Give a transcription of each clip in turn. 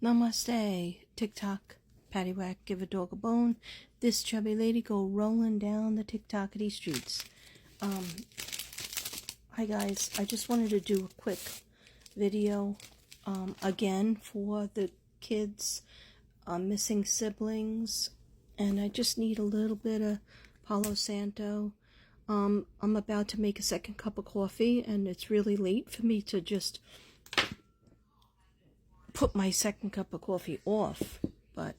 Namaste, TikTok, paddywhack, give a dog a bone. This chubby lady go rolling down the TikTokity streets. Hi guys, I just wanted to do a quick video again for the kids, missing siblings, and I just need a little bit of Palo Santo. I'm about to make a second cup of coffee, and it's really late for me to just put my second cup of coffee off, but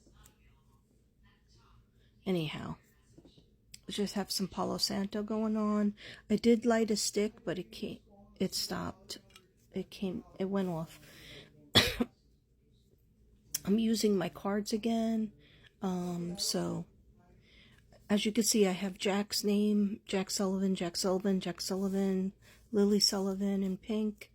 anyhow, I just have some Palo Santo going on. I did light a stick, but it stopped. It went off. I'm using my cards again. So as you can see, I have Jack's name, Jack Sullivan, Jack Sullivan, Jack Sullivan, Lily Sullivan in pink.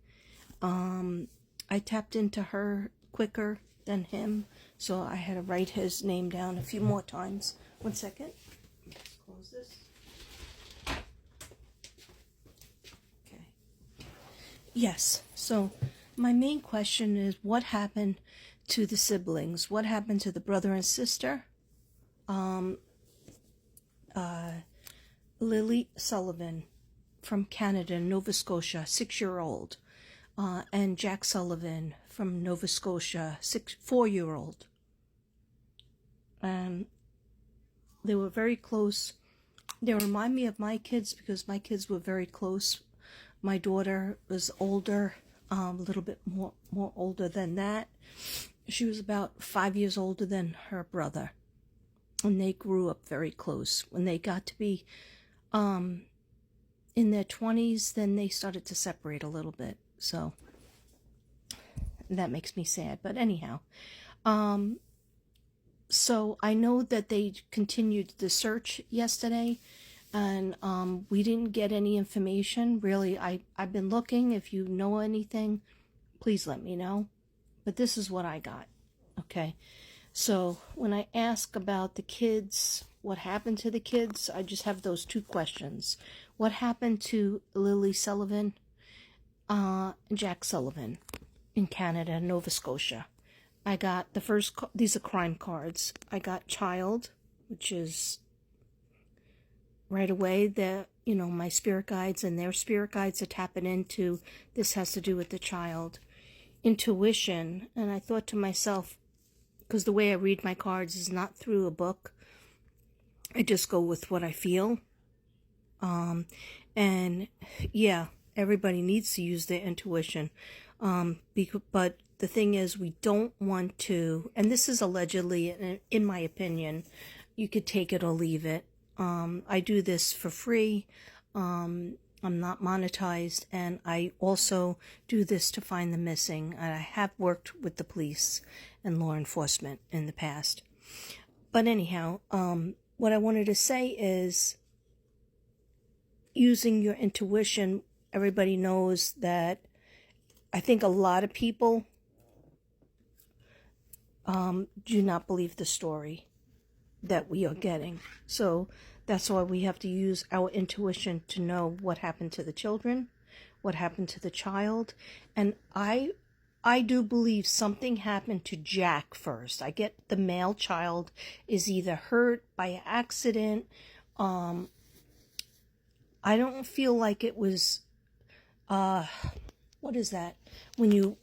I tapped into her quicker than him, so I had to write his name down a few more times. 1 second. Close this. Okay. Yes, so my main question is, what happened to the siblings? What happened to the brother and sister? Lily Sullivan from Canada, Nova Scotia, 6-year-old. And Jack Sullivan from Nova Scotia, 4-year-old. And they were very close. They remind me of my kids because my kids were very close. My daughter was older, a little bit more older than that. She was about 5 years older than her brother. And they grew up very close. When they got to be in their 20s, then they started to separate a little bit. So that makes me sad. But anyhow, so I know that they continued the search yesterday, and we didn't get any information. Really, I've been looking. If you know anything, please let me know. But this is what I got. Okay. So when I ask about the kids, what happened to the kids, I just have those two questions. What happened to Lily Sullivan? Jack Sullivan in Canada, Nova Scotia. I got the first, these are crime cards. I got child, which is right away my spirit guides and their spirit guides are tapping into, this has to do with the child. Intuition, and I thought to myself, because the way I read my cards is not through a book, I just go with what I feel. And yeah, everybody needs to use their intuition. But the thing is, we don't want to, and this is allegedly, in my opinion, you could take it or leave it. I do this for free. I'm not monetized, and I also do this to find the missing. I have worked with the police and law enforcement in the past. But anyhow, what I wanted to say is, using your intuition, everybody knows that I think a lot of people do not believe the story that we are getting. So that's why we have to use our intuition to know what happened to the children, what happened to the child. And I do believe something happened to Jack first. I get the male child is either hurt by accident. I don't feel like it was, what is that? When you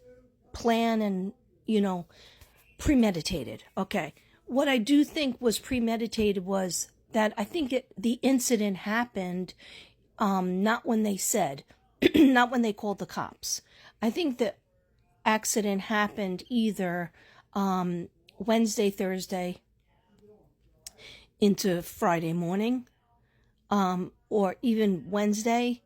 plan and, premeditated. Okay. What I do think was premeditated was that I think the incident happened, not when they said, not when they called the cops. I think the accident happened either Wednesday, Thursday into Friday morning, or even Wednesday.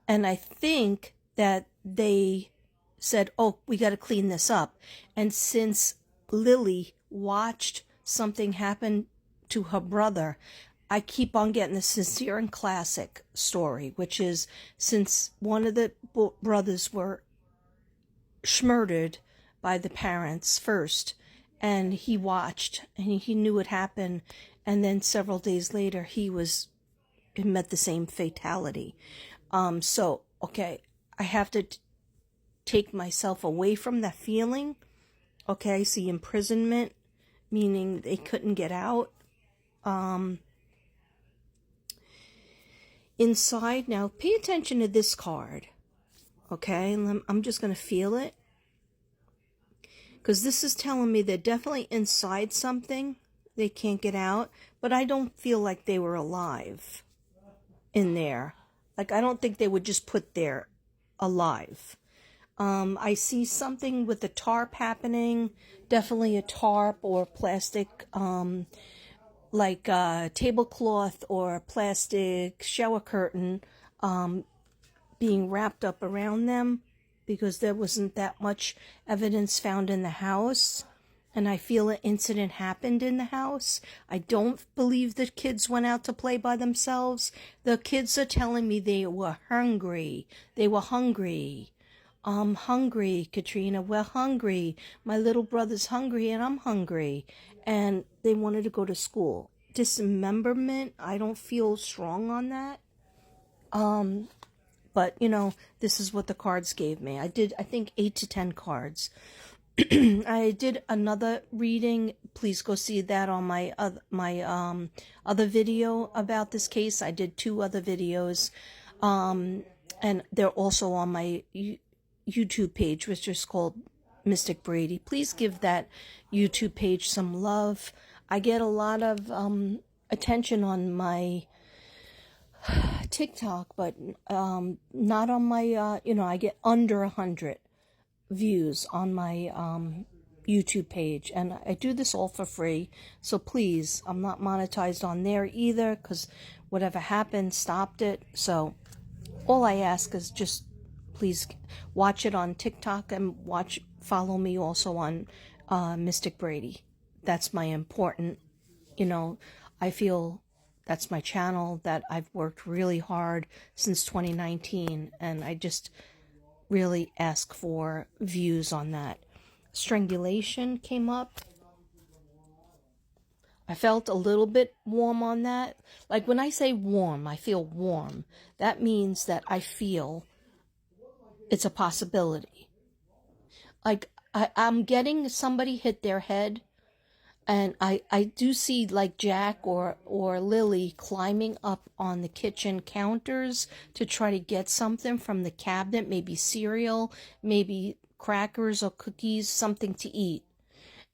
And I think that they said, oh, we got to clean this up. And since Lily watched something happen to her brother, I keep on getting the sincere and classic story, which is, since one of the brothers were murdered by the parents first, and he watched and he knew what happened, and then several days later he met the same fatality. So okay, I have to take myself away from that feeling Okay, I see imprisonment, meaning they couldn't get out. Inside, now pay attention to this card. Okay, I'm just going to feel it. Because this is telling me they're definitely inside something. They can't get out. But I don't feel like they were alive in there. Like, I don't think they would just put there alive. I see something with the tarp happening. Definitely a tarp or plastic, like a tablecloth or a plastic shower curtain being wrapped up around them, because there wasn't that much evidence found in the house. And I feel an incident happened in the house. I don't believe the kids went out to play by themselves. The kids are telling me they were hungry. They were hungry. I'm hungry, Katrina. We're hungry. My little brother's hungry and I'm hungry. And they wanted to go to school. Dismemberment, I don't feel strong on that. But, you know, this is what the cards gave me. I did, I think, 8 to 10 cards. I did another reading. Please go see that on my other video about this case. I did 2 other videos, and they're also on my YouTube page, which is called Mystic Brady. Please give that YouTube page some love. I get a lot of attention on my TikTok, but not on my I get under 100 views on my YouTube page, and I do this all for free. So please, I'm not monetized on there either, because whatever happened stopped it. So all I ask is just please watch it on TikTok and follow me also on Mystic Brady. That's my important, I feel that's my channel that I've worked really hard since 2019, and I just really ask for views on that. Strangulation came up. I felt a little bit warm on that. Like when I say warm, I feel warm. That means that I feel it's a possibility. Like I'm getting somebody hit their head, and I do see like Jack or Lily climbing up on the kitchen counters to try to get something from the cabinet, maybe cereal, maybe crackers or cookies, something to eat,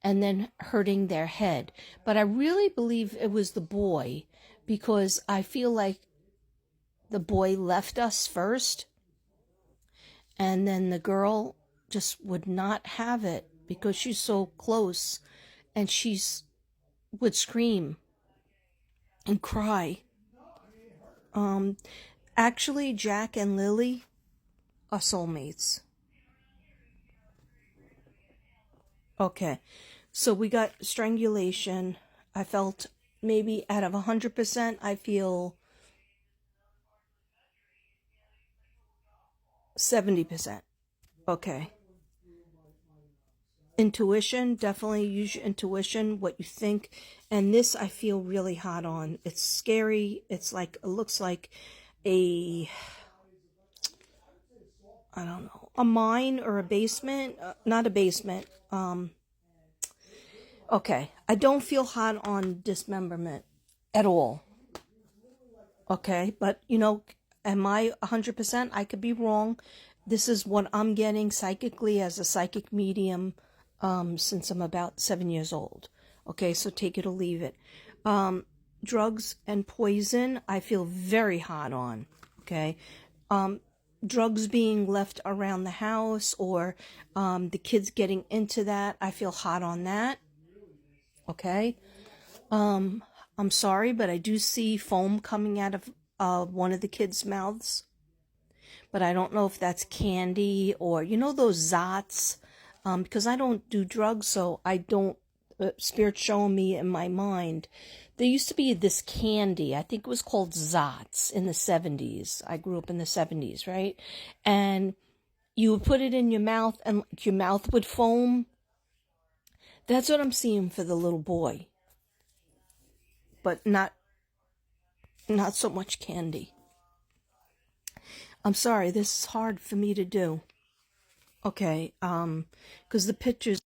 and then hurting their head. But I really believe it was the boy, because I feel like the boy left us first, and then the girl just would not have it because she's so close, and would scream and cry. Actually, Jack and Lily are soulmates. Okay, so we got strangulation. I felt maybe out of 100%, I feel 70%. Okay. Intuition, definitely use your intuition, what you think. And this I feel really hot on. It's scary. It's like, it looks like I don't know, a mine or a basement. Not a basement. Okay, I don't feel hot on dismemberment at all. Okay, but am I 100%? I could be wrong. This is what I'm getting psychically as a psychic medium since I'm about 7 years old. Okay, so take it or leave it. Drugs and poison, I feel very hot on. Okay, drugs being left around the house, or the kids getting into that, I feel hot on that. Okay, I'm sorry, but I do see foam coming out of one of the kids' mouths. But I don't know if that's candy or, those Zots. Because I don't do drugs, so I don't, Spirit's showing me in my mind. There used to be this candy, I think it was called Zots in the 70s. I grew up in the 70s, right? And you would put it in your mouth and your mouth would foam. That's what I'm seeing for the little boy. But not so much candy. I'm sorry, this is hard for me to do. Okay, because the pictures